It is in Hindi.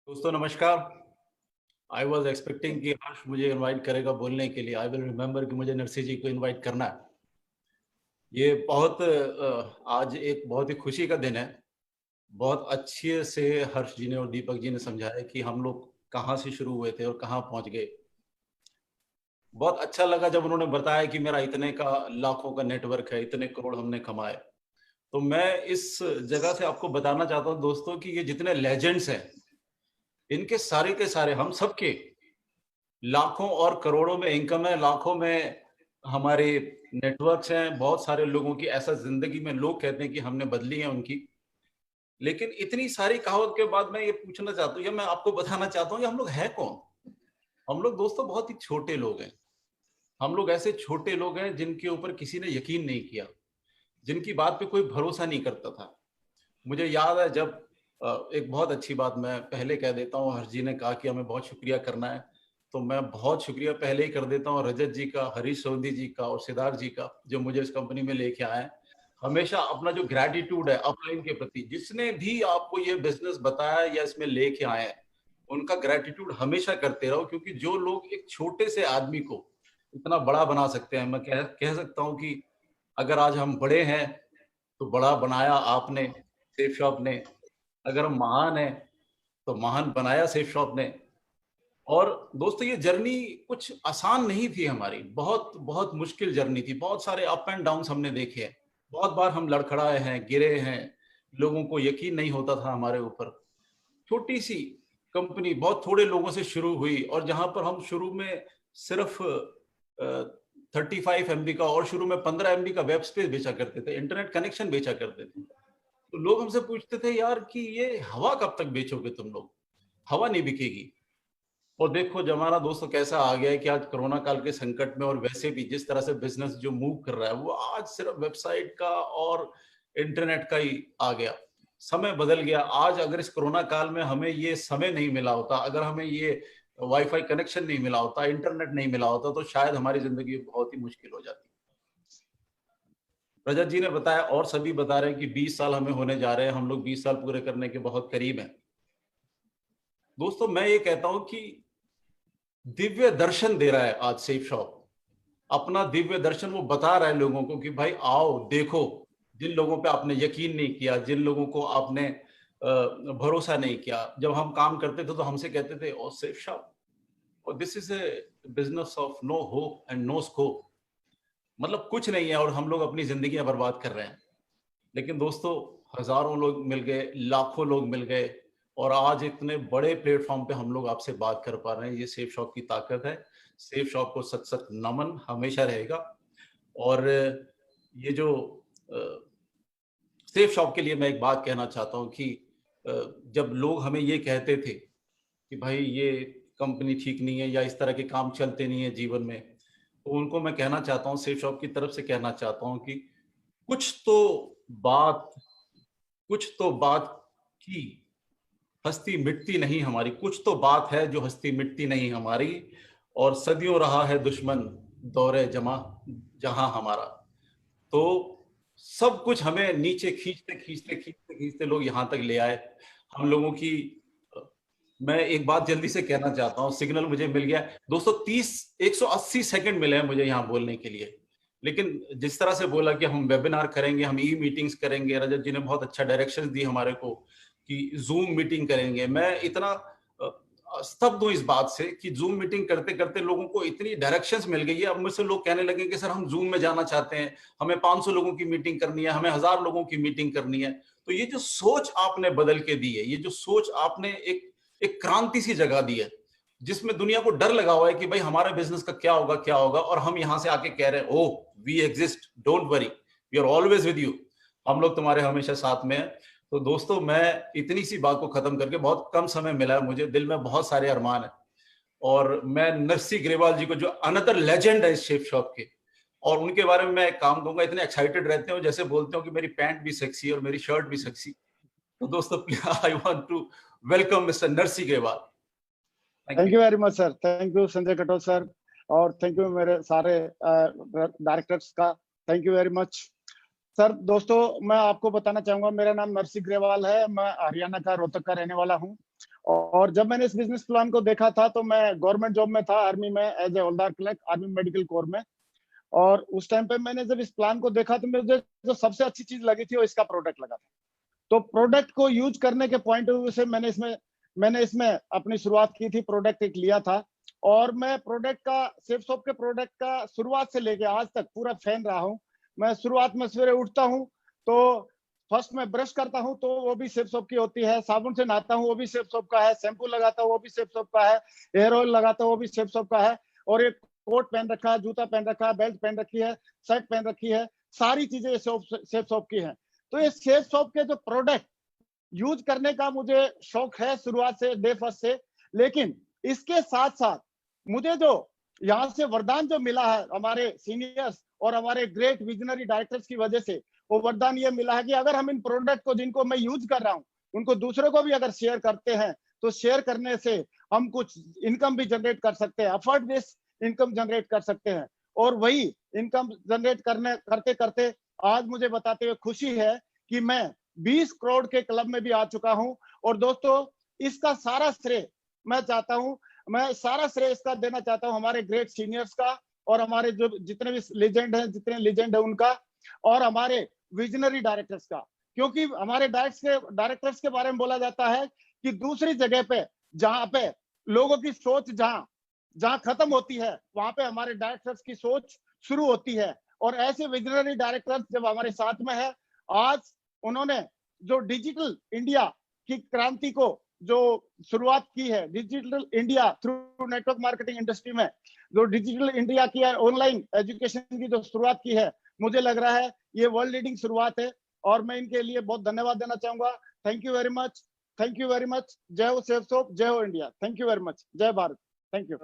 दोस्तों नमस्कार। आई वॉज एक्सपेक्टिंग कि हर्ष मुझे इनवाइट करेगा बोलने के लिए। आई विल रिमेम्बर कि मुझे नरसी जी को इनवाइट करना है। ये बहुत आज एक बहुत ही खुशी का दिन है। बहुत अच्छे से हर्ष जी ने और दीपक जी ने समझाया कि हम लोग कहाँ से शुरू हुए थे और कहाँ पहुंच गए। बहुत अच्छा लगा जब उन्होंने बताया कि मेरा इतने का लाखों का नेटवर्क है, इतने करोड़ हमने कमाए। तो मैं इस जगह से आपको बताना चाहता हूँ दोस्तों कि ये जितने लेजेंड्स हैं, इनके सारे के सारे हम सबके लाखों और करोड़ों में इनकम है, लाखों में हमारे नेटवर्क्स हैं, बहुत सारे लोगों की ऐसा ज़िंदगी में लोग कहते हैं कि हमने बदली है उनकी। लेकिन इतनी सारी कहावत के बाद मैं ये पूछना चाहता हूँ या मैं आपको बताना चाहता हूँ ये हम लोग हैं कौन? हम लोग दोस्तों बहुत ही छोटे लोग हैं। हम लोग ऐसे छोटे लोग हैं जिनके ऊपर किसी ने यकीन नहीं किया, जिनकी बात पे कोई भरोसा नहीं करता था। मुझे याद है जब एक बहुत अच्छी बात मैं पहले कह देता हूँ, हर्ष जी ने कहा कि हमें बहुत शुक्रिया करना है, तो मैं बहुत शुक्रिया पहले ही कर देता हूँ रजत जी का, हरीश सोंधी जी का और सिद्धार्थ जी का, जो मुझे इस कंपनी में लेके आए हैं। हमेशा अपना जो ग्रैटिट्यूड है अपलाइन के प्रति, जिसने भी आपको ये बिज़नेस बताया या इसमें लेके आए हैं, उनका ग्रैटिट्यूड हमेशा करते रहो क्योंकि जो लोग एक छोटे से आदमी को इतना बड़ा बना सकते हैं, मैं कह सकता हूँ कि अगर आज हम बड़े हैं, तो बड़ा बनाया आपने, सेफ शॉप ने। अगर हम महान हैं, तो महान बनाया सेफ शॉप ने। और दोस्तों ये जर्नी कुछ आसान नहीं थी हमारी, बहुत बहुत मुश्किल जर्नी थी। बहुत सारे अप एंड डाउन्स हमने देखे हैं। बहुत बार हम लड़खड़ाए हैं, गिरे हैं, लोगों को यकीन नहीं होता था हमारे ऊपर। छोटी-सी कंपनी बहुत थोड़े लोगों से शुरू हुई और जहाँ पर हम शुरू में सिर्फ 35 एमबी का और शुरू में 15 एमबी का वेब स्पेस बेचा करते थे, इंटरनेट कनेक्शन बेचा करते थे। तो लोग हमसे पूछते थे यार कि ये हवा कब तक बेचोगे तुम लोग? हवा नहीं बिकेगी। और देखो ज़माना दोस्तों कैसा आ गया है कि आज कोरोना काल के संकट में और वैसे भी जिस तरह से बिज़नेस जो मूव कर रहा है, वो आज सिर्फ वेबसाइट का और इंटरनेट का ही आ गया। समय बदल गया। आज अगर इस कोरोना काल में हमें ये समय नहीं मिला होता, अगर हमें ये वाईफ़ाई कनेक्शन नहीं मिला होता, इंटरनेट नहीं मिला होता, तो शायद हमारी ज़िंदगी बहुत ही मुश्किल हो जाती। रजत जी ने बताया और सभी बता रहे हैं कि 20 साल हमें होने जा रहे हैं, हम लोग 20 साल पूरे करने के बहुत करीब हैं। दोस्तों मैं ये कहता हूं कि दिव्य दर्शन दे रहा है आज सेफ शॉप। अपना दिव्य दर्शन वो बता रहा है लोगों को कि भाई आओ देखो, जिन लोगों पे आपने यकीन नहीं किया, जिन लोगों को आपने भरोसा नहीं किया, जब हम काम करते थे तो हमसे कहते थे ओ सेफ शॉप और this is a business of no hope and no scope. मतलब कुछ नहीं है और हम लोग अपनी जिंदगियां बर्बाद कर रहे हैं। लेकिन दोस्तों हजारों लोग मिल गए, लाखों लोग मिल गए और आज इतने बड़े प्लेटफॉर्म पे हम लोग आपसे बात कर पा रहे हैं। ये सेफ शॉप की ताकत है। सेफ शॉप को सत सत नमन हमेशा रहेगा। और ये जो सेफ शॉप के लिए मैं एक बात कहना चाहता हूँ कि अ, जब लोग हमें ये कहते थे कि भाई ये कंपनी ठीक नहीं है या इस तरह के काम चलते नहीं है जीवन में, तो उनको मैं कहना चाहता हूँ, सेफ शॉप की तरफ से कहना चाहता हूँ कि कुछ तो बात कुछ तो बात की हस्ती मिटती नहीं हमारी, कुछ तो बात है जो हस्ती मिटती नहीं हमारी और सदियों रहा है दुश्मन दौरे जमा जहां हमारा। तो सब कुछ हमें नीचे खींचते लोग यहाँ तक ले आए। हम लोगों की मैं एक बात जल्दी से कहना चाहता हूँ, सिग्नल मुझे मिल गया है। दोस्तों 180 सेकंड मिले हैं मुझे यहाँ बोलने के लिए। लेकिन जिस तरह से बोला कि हम वेबिनार करेंगे, हम ई मीटिंग्स करेंगे, रजत जी ने बहुत अच्छा डायरेक्शंस दी हमारे को कि जूम मीटिंग करेंगे। मैं इतना स्तब्ध हूँ इस बात से कि जूम मीटिंग करते करते लोगों को इतनी डायरेक्शंस मिल गई है। अब मुझसे लोग कहने लगे कि सर हम जूम में जाना चाहते हैं, हमें 500 लोगों की मीटिंग करनी है, हमें 1000 लोगों की मीटिंग करनी है। तो ये जो सोच आपने बदल के दी है, ये जो सोच आपने एक एक क्रांति सी जगा दी है, जिसमें दुनिया को डर लगा हुआ है कि भाई हमारे बिजनेस का क्या होगा, और हम यहां से आके कह रहे हैं oh we exist, don't worry, we are always with you, हम लोग तुम्हारे हमेशा साथ में हैं। तो दोस्तों मैं इतनी सी बात को खत्म करके, बहुत कम समय मिला है मुझे, दिल में बहुत सारे अरमान है और मैं नरसी ग्रेवाल जी को, जो अनदर लेजेंड है इस शेप शॉप के, और उनके बारे में मैं एक काम दूंगा। इतने एक्साइटेड रहते हो, जैसे बोलते हो कि मेरी पैंट भी सेक्सी और मेरी शर्ट भी सेक्सी। तो दोस्तों I want to welcome mister Narsi Grewal. Thank thank you. You very much sir. Thank you Sanjay Katoch sir, और थैंक यू मेरे सारे डायरेक्टर्स का। Thank you very much sir. दोस्तों मैं आपको बताना चाहूंगा, मेरा नाम नरसी ग्रेवाल है, मैं हरियाणा का रोहतक का रहने वाला हूं। और जब मैंने इस बिजनेस प्लान को देखा था तो मैं गवर्नमेंट जॉब में था, आर्मी में, एज ए हवलदार क्लर्क, आर्मी मेडिकल कोर में। और उस टाइम पे मैंने जब इस प्लान को देखा तो मुझे जो सबसे अच्छी चीज लगी थी वो इसका प्रोडक्ट लगा था। तो प्रोडक्ट को यूज करने के पॉइंट ऑफ व्यू से मैंने इसमें अपनी शुरुआत की थी, प्रोडक्ट एक लिया था। और मैं प्रोडक्ट का, सेफ सोप के प्रोडक्ट का शुरुआत से लेके आज तक पूरा फैन रहा हूँ। मैं शुरुआत में सवेरे उठता हूँ तो फर्स्ट में ब्रश करता हूँ तो वो भी सेफ सोप की होती है, साबुन से नहाता हूँ वो भी सेफ सोप का है, शैम्पू लगाता हूँ वो भी सेफ सोप का है, हेयर ऑयल लगाता हूँ वो भी सेफ सोप का है, और एक कोट पहन रखा है, जूता पहन रखा है, बेल्ट पहन रखी है, शर्ट पहन रखी है, सारी चीजें सेफ सोप की हैं। तो ये सेफ सोप के जो प्रोडक्ट यूज करने का मुझे शौक है शुरुआत से, डे फर्स्ट से। लेकिन इसके साथ साथ मुझे जो यहाँ से वरदान जो मिला है हमारे सीनियर्स और हमारे ग्रेट विजनरी डायरेक्टर्स की वजह से, वो वरदान ये मिला है कि अगर हम इन प्रोडक्ट को, जिनको मैं यूज कर रहा हूँ, उनको दूसरों को भी अगर शेयर करते हैं तो शेयर करने से हम कुछ इनकम भी जनरेट कर सकते हैं, अफोर्ड बेस इनकम जनरेट कर सकते हैं। और वही इनकम जनरेट करते करते आज मुझे बताते हुए खुशी है कि मैं 20 करोड़ के क्लब में भी आ चुका हूं। और दोस्तों, इसका सारा श्रेय मैं सारा श्रेय इसका देना चाहता हूं हमारे ग्रेट सीनियर्स का, और हमारे जो जितने भी लेजेंड है उनका, और हमारे विजनरी डायरेक्टर्स का। क्योंकि हमारे डायरेक्टर्स के बारे में बोला जाता है कि दूसरी जगह पे, जहां पे लोगों की सोच जहां खत्म होती है, वहां पे हमारे डायरेक्टर्स की सोच शुरू होती है। और ऐसे विजनरी डायरेक्टर्स जब हमारे साथ में है, आज उन्होंने जो डिजिटल इंडिया की क्रांति को जो शुरुआत की है, digital India through network marketing industry में जो डिजिटल इंडिया की ऑनलाइन एजुकेशन की जो शुरुआत की है, मुझे लग रहा है ये वर्ल्ड लीडिंग शुरुआत है। और मैं इनके लिए बहुत धन्यवाद देना चाहूंगा। Thank you very much, thank you very much. जय हो सेफ सोप, जय हो India. Thank you very much. जय भारत। Thank you.